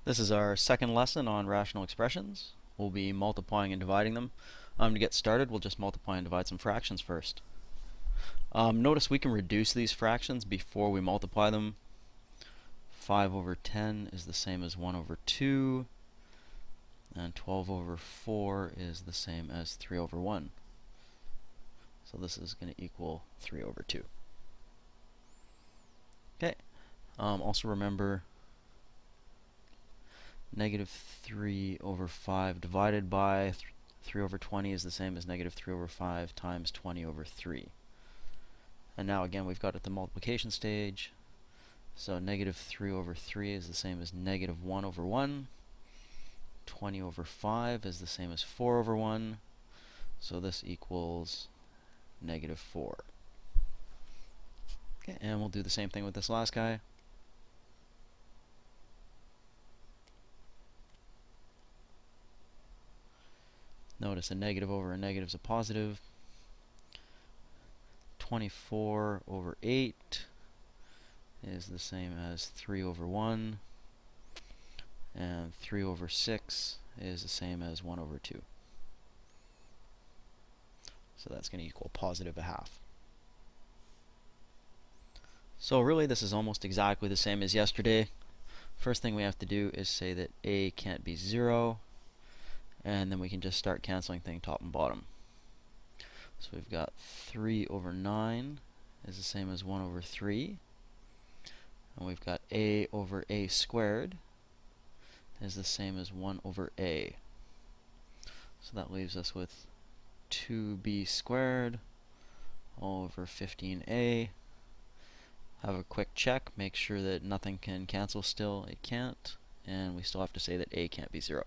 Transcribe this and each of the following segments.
This is our second lesson on rational expressions. We'll be multiplying and dividing them. To get started, we'll just multiply and divide some fractions first. Notice we can reduce these fractions before we multiply them. 5 over 10 is the same as 1 over 2, and 12 over 4 is the same as 3 over 1. So this is going to equal 3 over 2. Okay. Also remember, negative 3 over 5 divided by 3 over 20 is the same as negative 3 over 5 times 20 over 3. And now again we've got at the multiplication stage. So negative 3 over 3 is the same as negative 1 over 1. 20 over 5 is the same as 4 over 1. So this equals negative 4. Okay, and we'll do the same thing with this last guy. Notice a negative over a negative is a positive. 24 over 8 is the same as 3 over 1. And 3 over 6 is the same as 1 over 2. So that's going to equal positive a half. So really this is almost exactly the same as yesterday. First thing we have to do is say that a can't be 0. And then we can just start canceling things top and bottom. So we've got 3 over 9 is the same as 1 over 3. And we've got a over a squared is the same as 1 over a. So that leaves us with 2b squared all over 15a. Have a quick check, make sure that nothing can cancel still. It can't. And we still have to say that a can't be 0.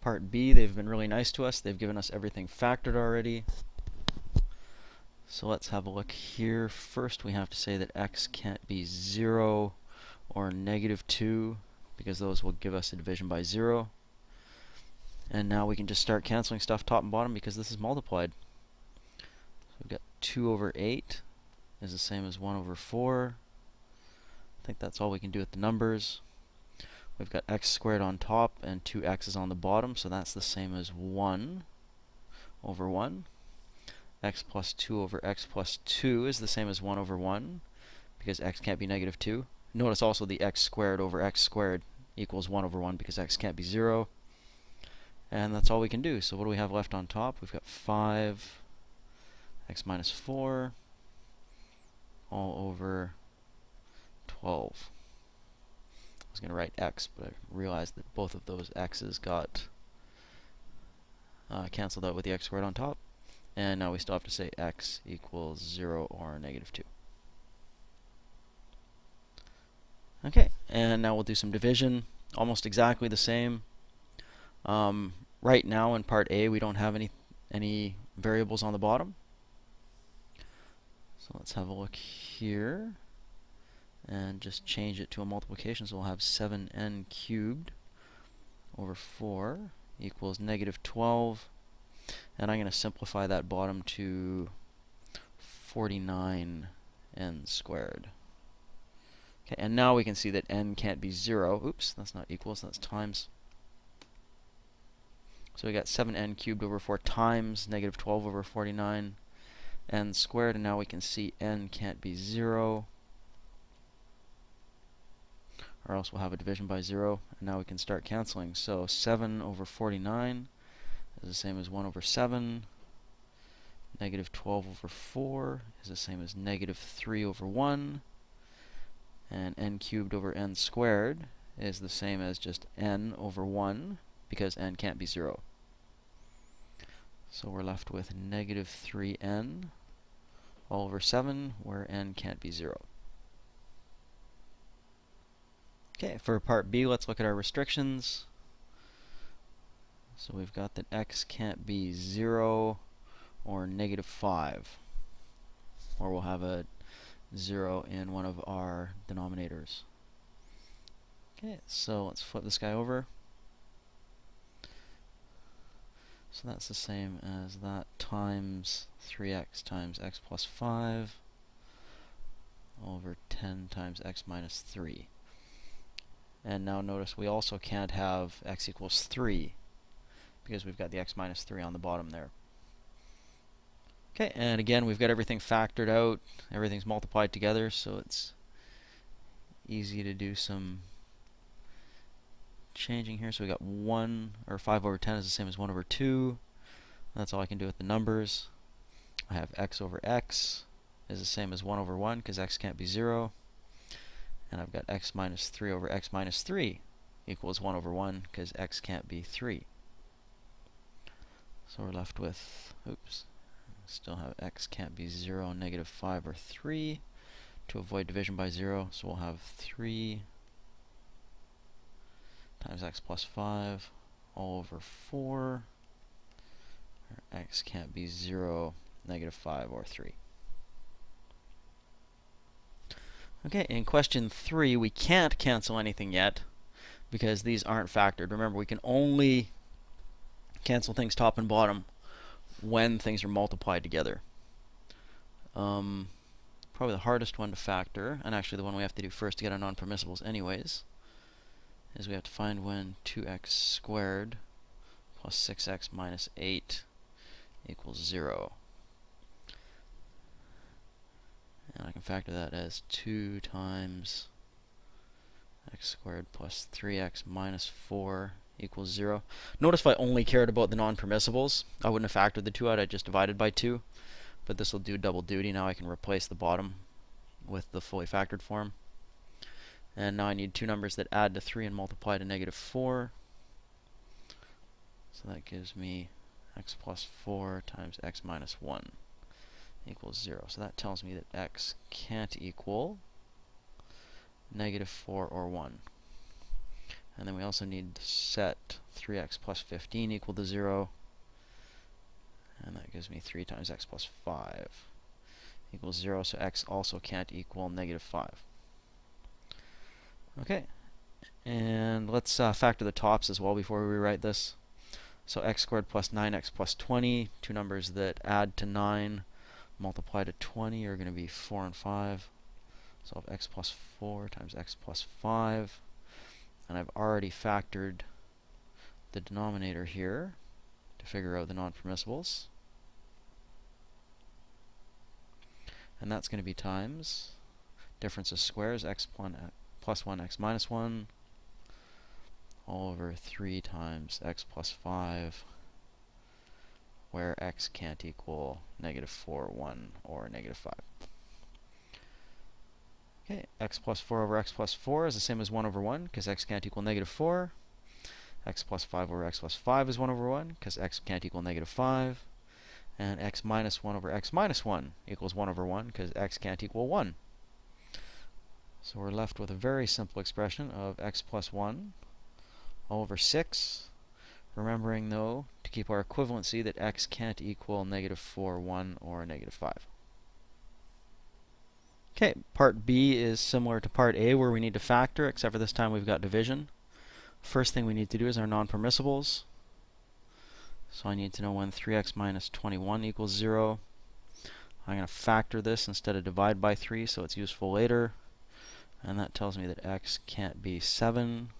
Part B, they've been really nice to us. They've given us everything factored already. So let's have a look here. First we have to say that x can't be 0 or negative 2, because those will give us a division by 0. And now we can just start canceling stuff top and bottom because this is multiplied. So we've got 2 over 8 is the same as 1 over 4. I think that's all we can do with the numbers. We've got x squared on top and 2x's on the bottom, so that's the same as 1 over 1. X plus 2 over x plus 2 is the same as 1 over 1, because x can't be negative 2. Notice also the x squared over x squared equals 1 over 1 because x can't be 0. And that's all we can do. So what do we have left on top? We've got 5 x minus 4 all over 12. I was going to write x, but I realized that both of those x's got canceled out with the x squared on top. And now we still have to say x equals 0 or negative 2. Okay, and now we'll do some division. Almost exactly the same. Right now in part A we don't have any variables on the bottom. So let's have a look here and just change it to a multiplication. So we'll have 7n cubed over 4 equals negative 12. And I'm going to simplify that bottom to 49n squared. Okay, and now we can see that n can't be 0. Oops, that's not equals, that's times. So we got 7n cubed over 4 times negative 12 over 49n squared, and now we can see n can't be 0. Or else we'll have a division by 0, and now we can start canceling. So 7 over 49 is the same as 1 over 7. Negative 12 over 4 is the same as negative 3 over 1. And n cubed over n squared is the same as just n over 1, because n can't be 0. So we're left with negative 3n all over 7, where n can't be 0. Okay, for part B, let's look at our restrictions. So we've got that x can't be 0 or negative 5. Or we'll have a 0 in one of our denominators. Okay, so let's flip this guy over. So that's the same as that times 3x times x plus 5 over 10 times x minus 3. And now notice we also can't have x equals 3 because we've got the x minus 3 on the bottom there. Okay, and again, we've got everything factored out. Everything's multiplied together, so it's easy to do some changing here. So we got 1, or 5 over 10 is the same as 1 over 2. That's all I can do with the numbers. I have x over x is the same as 1 over 1 because x can't be 0. And I've got x minus 3 over x minus 3 equals 1 over 1 because x can't be 3. So we're left with, still have x can't be 0, negative 5 or 3 to avoid division by 0. So we'll have 3 times x plus 5 all over 4. Or x can't be 0, negative 5 or 3. Okay, in question 3, we can't cancel anything yet because these aren't factored. Remember, we can only cancel things top and bottom when things are multiplied together. Probably the hardest one to factor, and actually the one we have to do first to get our non-permissibles anyways, is we have to find when 2x squared plus 6x minus 8 equals 0. And I can factor that as 2 times x squared plus 3x minus 4 equals 0. Notice if I only cared about the non-permissibles, I wouldn't have factored the 2 out, I just divided by 2. But this will do double duty. Now I can replace the bottom with the fully factored form. And now I need two numbers that add to 3 and multiply to negative 4. So that gives me x plus 4 times x minus 1 equals 0. So that tells me that x can't equal negative 4 or 1. And then we also need to set 3x plus 15 equal to 0. And that gives me 3 times x plus 5 equals 0. So x also can't equal negative 5. Okay. And let's factor the tops as well before we rewrite this. So x squared plus 9x plus 20, two numbers that add to 9, multiply to 20 are going to be 4 and 5. So I'll have x plus 4 times x plus 5. And I've already factored the denominator here to figure out the non-permissibles. And that's going to be times difference of squares, x plus 1, x minus 1, all over 3 times x plus 5, where x can't equal negative 4, 1, or negative 5. Okay, x plus 4 over x plus 4 is the same as 1 over 1, because x can't equal negative 4. X plus 5 over x plus 5 is 1 over 1, because x can't equal negative 5. And x minus 1 over x minus 1 equals 1 over 1, because x can't equal 1. So we're left with a very simple expression of x plus 1 all over 6. Remembering, though, to keep our equivalency that x can't equal negative 4, 1, or negative 5. Okay, part B is similar to part A, where we need to factor, except for this time we've got division. First thing we need to do is our non-permissibles. So I need to know when 3x minus 21 equals 0. I'm going to factor this instead of divide by 3, so it's useful later. And that tells me that x can't be 7.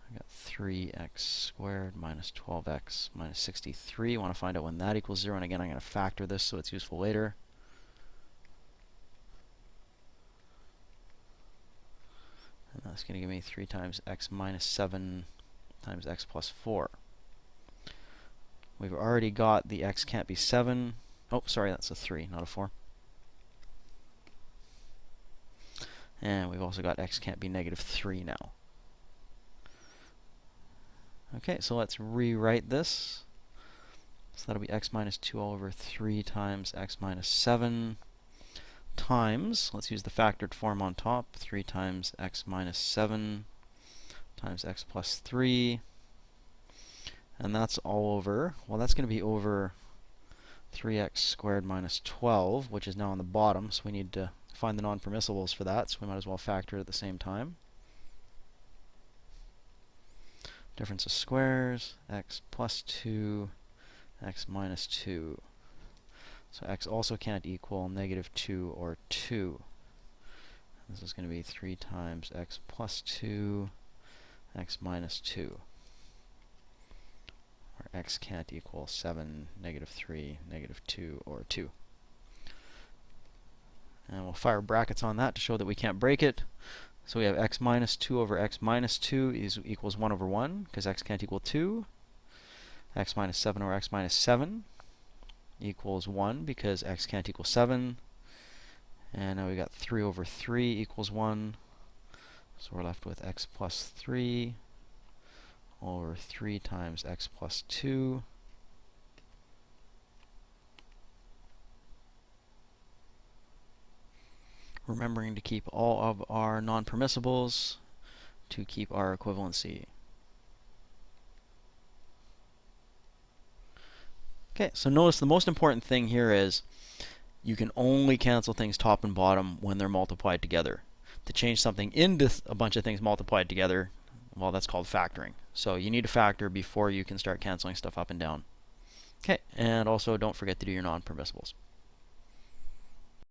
I got 3x squared minus 12x minus 63. I want to find out when that equals 0. And again, I'm going to factor this, so it's useful later. And that's going to give me 3 times x minus 7 times x plus 4. We've already got the x can't be 7. Oh, sorry, that's a 3, not a 4. And we've also got x can't be negative 3 now. Okay, so let's rewrite this. So that'll be x minus 2 all over 3 times x minus 7 times, let's use the factored form on top, 3 times x minus 7 times x plus 3. And that's all over, well, that's going to be over 3x squared minus 12, which is now on the bottom, so we need to find the non-permissibles for that, so we might as well factor it at the same time. Difference of squares, x plus 2, x minus 2. So x also can't equal negative 2 or 2. This is going to be 3 times x plus 2, x minus 2. Where x can't equal 7, negative 3, negative 2, or 2. And we'll fire brackets on that to show that we can't break it. So we have x minus 2 over x minus 2 equals 1 over 1, because x can't equal 2. X minus 7 over x minus 7 equals 1, because x can't equal 7. And now we got 3 over 3 equals 1. So we're left with x plus 3 over 3 times x plus 2. Remembering to keep all of our non-permissibles to keep our equivalency. Okay, so notice the most important thing here is you can only cancel things top and bottom when they're multiplied together. To change something into a bunch of things multiplied together, well, that's called factoring. So you need a factor before you can start canceling stuff up and down. Okay, and also don't forget to do your non-permissibles.